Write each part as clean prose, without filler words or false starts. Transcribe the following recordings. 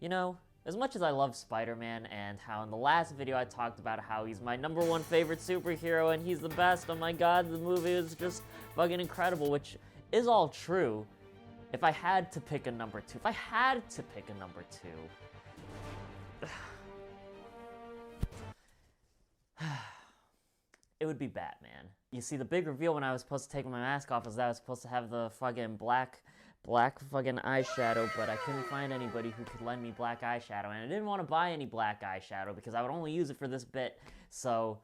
You know, as much as I love Spider-Man and how in the last video I talked about how he's my #1 favorite superhero and he's the best, oh my god, the movie is just fucking incredible, which is all true. If I had to pick a number two, it would be Batman. You see, the big reveal when I was supposed to take my mask off was that I was supposed to have the fucking black fucking eyeshadow, but I couldn't find anybody who could lend me black eyeshadow, and I didn't want to buy any black eyeshadow because I would only use it for this bit, so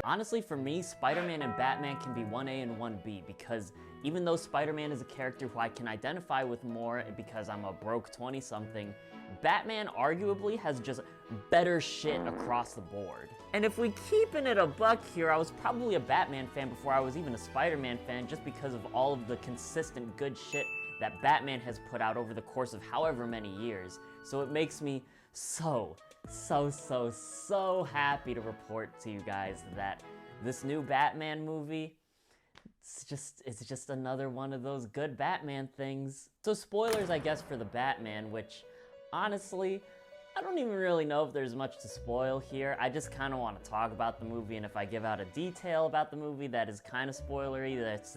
honestly, for me, Spider-Man and Batman can be 1A and 1B, because even though Spider-Man is a character who I can identify with more because I'm a broke 20-something, Batman arguably has just better shit across the board. And if we keeping it a buck here, I was probably a Batman fan before I was even a Spider-Man fan, just because of all of the consistent good shit that Batman has put out over the course of however many years. So it makes me so happy to report to you guys that this new Batman movie, it's just another one of those good Batman things. So spoilers, I guess, for the Batman, which honestly, I don't even really know if there's much to spoil here. I just kind of want to talk about the movie, and if I give out a detail about the movie that is kind of spoilery,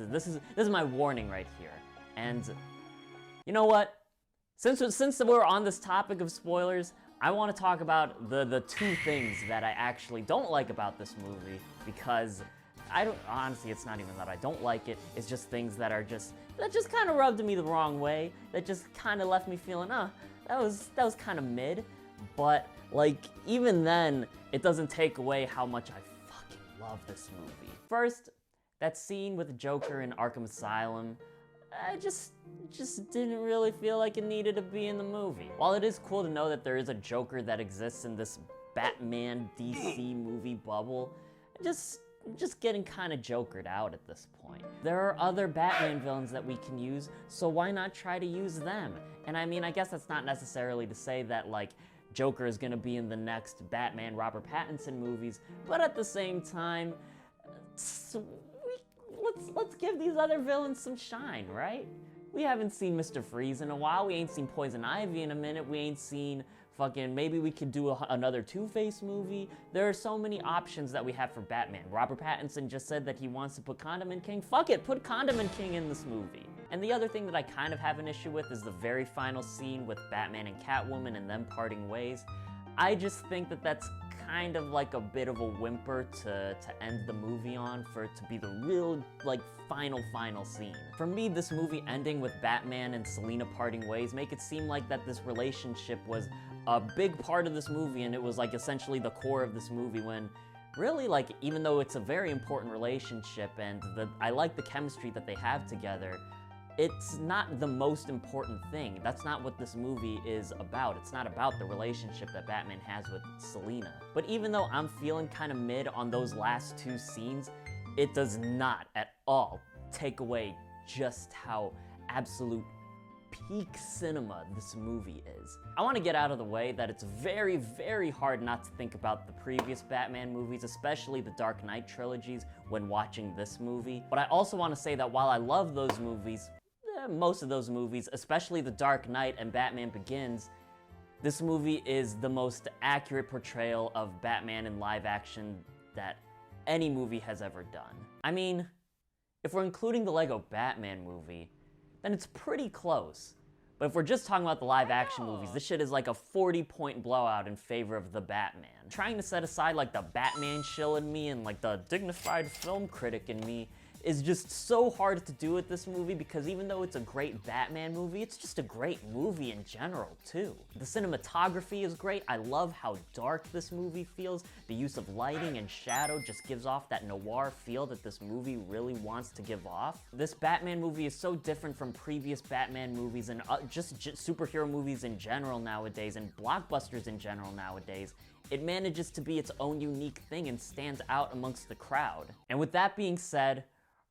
this is my warning right here. And you know what? Since we're on this topic of spoilers, I want to talk about the two things that I actually don't like about this movie, because honestly, it's not even that I don't like it, it's just things that just kind of rubbed me the wrong way, that just kind of left me feeling, that was kind of mid. But, like, even then, it doesn't take away how much I fucking love this movie. First, that scene with Joker in Arkham Asylum, I just didn't really feel like it needed to be in the movie. While it is cool to know that there is a Joker that exists in this Batman DC movie bubble, just getting kind of jokered out at this point. There are other Batman villains that we can use, so why not try to use them? And I mean, I guess that's not necessarily to say that, like, Joker is gonna be in the next Batman Robert Pattinson movies, but at the same time, let's give these other villains some shine, right? We haven't seen Mr. Freeze in a while, we ain't seen Poison Ivy in a minute, we ain't seen fucking, maybe we could do another Two-Face movie. There are so many options that we have for Batman. Robert Pattinson just said that he wants to put Condiment King. Fuck it, put Condiment King in this movie. And the other thing that I kind of have an issue with is the very final scene with Batman and Catwoman and them parting ways. I just think that that's kind of like a bit of a whimper to end the movie on, for it to be the real, like, final scene. For me, this movie ending with Batman and Selina parting ways make it seem like that this relationship was a big part of this movie, and it was, like, essentially the core of this movie, when really, like, even though it's a very important relationship and I like the chemistry that they have together, it's not the most important thing. That's not what this movie is about. It's not about the relationship that Batman has with Selina. But even though I'm feeling kind of mid on those last two scenes, it does not at all take away just how absolute peak cinema this movie is. I want to get out of the way that it's very hard not to think about the previous Batman movies, especially the Dark Knight trilogies, when watching this movie. But I also want to say that while I love those movies, most of those movies, especially The Dark Knight and Batman Begins, this movie is the most accurate portrayal of Batman in live action that any movie has ever done. I mean, if we're including the Lego Batman movie, then it's pretty close. But if we're just talking about the live action movies, this shit is like a 40-point blowout in favor of the Batman. Trying to set aside, like, the Batman shill in me and, like, the dignified film critic in me is just so hard to do with this movie, because even though it's a great Batman movie, it's just a great movie in general, too. The cinematography is great. I love how dark this movie feels. The use of lighting and shadow just gives off that noir feel that this movie really wants to give off. This Batman movie is so different from previous Batman movies and just superhero movies in general nowadays, and blockbusters in general nowadays. It manages to be its own unique thing and stands out amongst the crowd. And with that being said,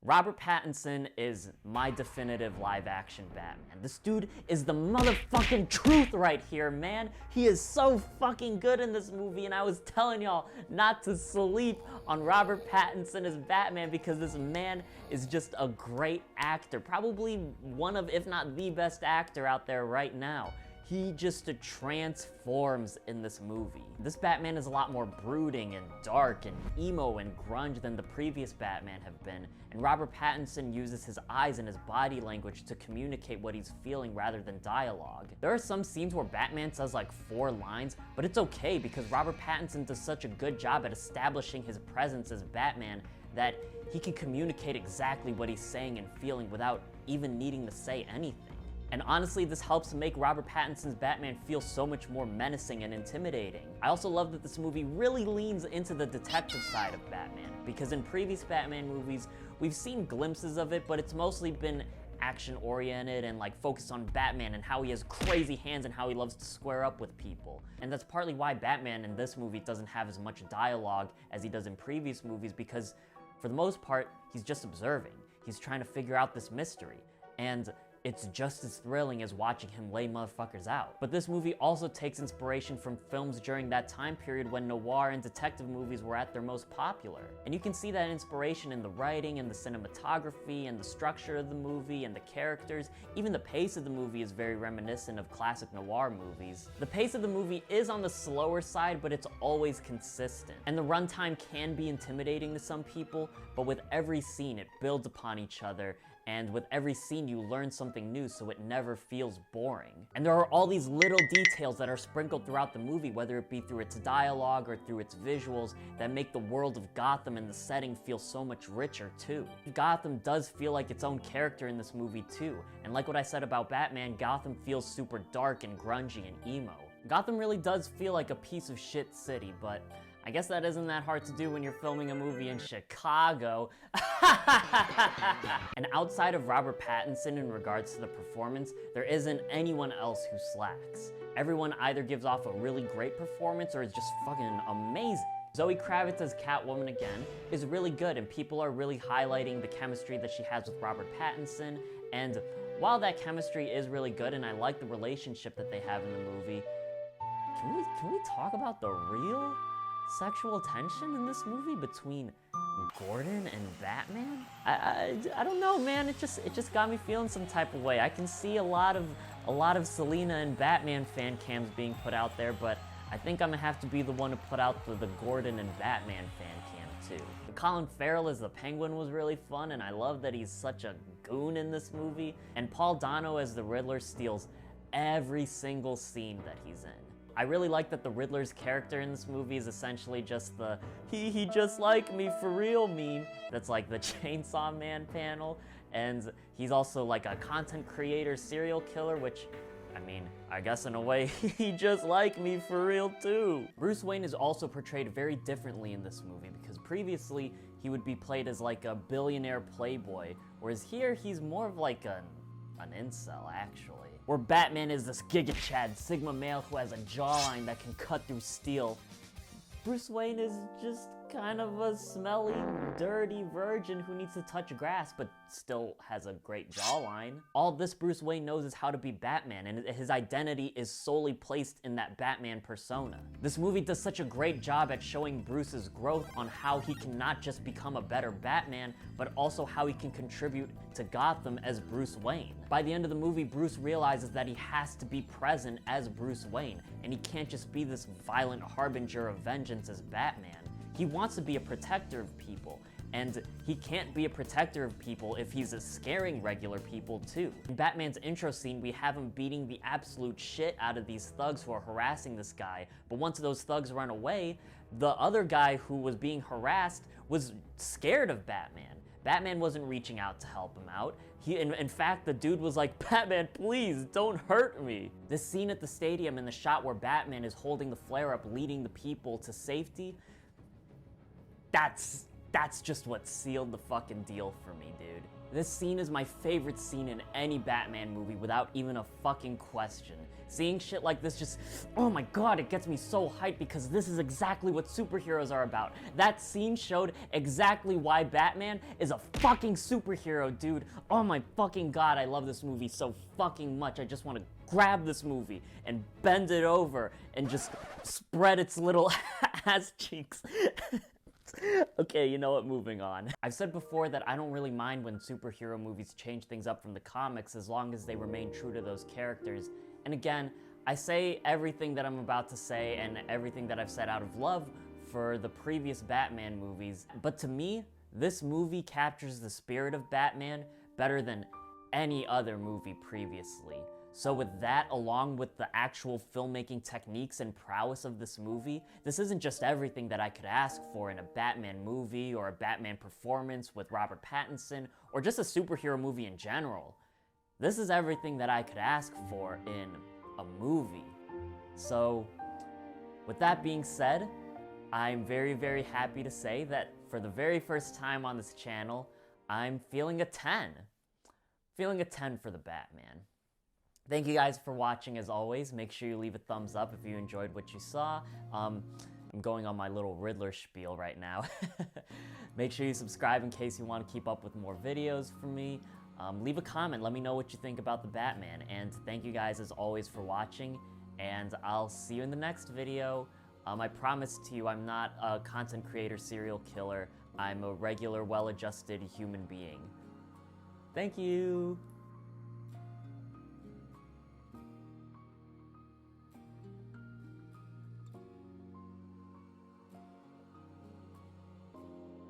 Robert Pattinson is my definitive live-action Batman. This dude is the motherfucking truth right here, man. He is so fucking good in this movie, and I was telling y'all not to sleep on Robert Pattinson as Batman, because this man is just a great actor. Probably one of, if not the best actor out there right now. he just transforms in this movie. This Batman is a lot more brooding and dark and emo and grunge than the previous Batman have been, and Robert Pattinson uses his eyes and his body language to communicate what he's feeling rather than dialogue. There are some scenes where Batman says like 4 lines, but it's okay because Robert Pattinson does such a good job at establishing his presence as Batman that he can communicate exactly what he's saying and feeling without even needing to say anything. And honestly, this helps make Robert Pattinson's Batman feel so much more menacing and intimidating. I also love that this movie really leans into the detective side of Batman, because in previous Batman movies, we've seen glimpses of it, but it's mostly been action-oriented and like focused on Batman and how he has crazy hands and how he loves to square up with people. And that's partly why Batman in this movie doesn't have as much dialogue as he does in previous movies, because for the most part, he's just observing. He's trying to figure out this mystery. And it's just as thrilling as watching him lay motherfuckers out. But this movie also takes inspiration from films during that time period when noir and detective movies were at their most popular. And you can see that inspiration in the writing and the cinematography and the structure of the movie and the characters. Even the pace of the movie is very reminiscent of classic noir movies. The pace of the movie is on the slower side, but it's always consistent. And the runtime can be intimidating to some people, but with every scene it builds upon each other, and with every scene you learn something new, so it never feels boring. And there are all these little details that are sprinkled throughout the movie, whether it be through its dialogue or through its visuals, that make the world of Gotham and the setting feel so much richer too. Gotham does feel like its own character in this movie too, and like what I said about Batman, Gotham feels super dark and grungy and emo. Gotham really does feel like a piece of shit city, but I guess that isn't that hard to do when you're filming a movie in Chicago. And outside of Robert Pattinson in regards to the performance, there isn't anyone else who slacks. Everyone either gives off a really great performance or is just fucking amazing. Zoe Kravitz as Catwoman again is really good, and people are really highlighting the chemistry that she has with Robert Pattinson. And while that chemistry is really good and I like the relationship that they have in the movie, can we talk about the real sexual tension in this movie between Gordon and Batman? I don't know, man. It just got me feeling some type of way. I can see a lot of Selena and Batman fan cams being put out there, but I think I'm gonna have to be the one to put out the Gordon and Batman fan cam too. Colin Farrell as the Penguin was really fun, and I love that he's such a goon in this movie. And Paul Dano as the Riddler steals every single scene that he's in. I really like that the Riddler's character in this movie is essentially just the he just like me for real meme that's like the Chainsaw Man panel, and he's also like a content creator serial killer, which, I mean, I guess in a way, he just like me for real too. Bruce Wayne is also portrayed very differently in this movie, because previously he would be played as like a billionaire playboy, whereas here he's more of like an incel actually. Where Batman is this Giga Chad Sigma male who has a jawline that can cut through steel, Bruce Wayne is just kind of a smelly, dirty virgin who needs to touch grass but still has a great jawline. All this Bruce Wayne knows is how to be Batman, and his identity is solely placed in that Batman persona. This movie does such a great job at showing Bruce's growth on how he can not just become a better Batman, but also how he can contribute to Gotham as Bruce Wayne. By the end of the movie, Bruce realizes that he has to be present as Bruce Wayne, and he can't just be this violent harbinger of vengeance as Batman. He wants to be a protector of people, and he can't be a protector of people if he's scaring regular people too. In Batman's intro scene, we have him beating the absolute shit out of these thugs who are harassing this guy, but once those thugs run away, the other guy who was being harassed was scared of Batman. Batman wasn't reaching out to help him out. In fact, the dude was like, "Batman, please, don't hurt me." This scene at the stadium and the shot where Batman is holding the flare-up, leading the people to safety, that's just what sealed the fucking deal for me, dude. This scene is my favorite scene in any Batman movie without even a fucking question. Seeing shit like this just, oh my god, it gets me so hyped because this is exactly what superheroes are about. That scene showed exactly why Batman is a fucking superhero, dude. Oh my fucking god, I love this movie so fucking much. I just want to grab this movie and bend it over and just spread its little ass cheeks. Okay, you know what, moving on. I've said before that I don't really mind when superhero movies change things up from the comics as long as they remain true to those characters. And again, I say everything that I'm about to say and everything that I've said out of love for the previous Batman movies, but to me, this movie captures the spirit of Batman better than any other movie previously. So with that, along with the actual filmmaking techniques and prowess of this movie, this isn't just everything that I could ask for in a Batman movie or a Batman performance with Robert Pattinson, or just a superhero movie in general. This is everything that I could ask for in a movie. So, with that being said, I'm very, very happy to say that for the very first time on this channel, I'm feeling a 10. Feeling a 10 for the Batman. Thank you guys for watching as always. Make sure you leave a thumbs up if you enjoyed what you saw. I'm going on my little Riddler spiel right now. Make sure you subscribe in case you want to keep up with more videos from me. Leave a comment, let me know what you think about the Batman. And thank you guys as always for watching, and I'll see you in the next video. I promise to you I'm not a content creator serial killer. I'm a regular, well-adjusted human being. Thank you!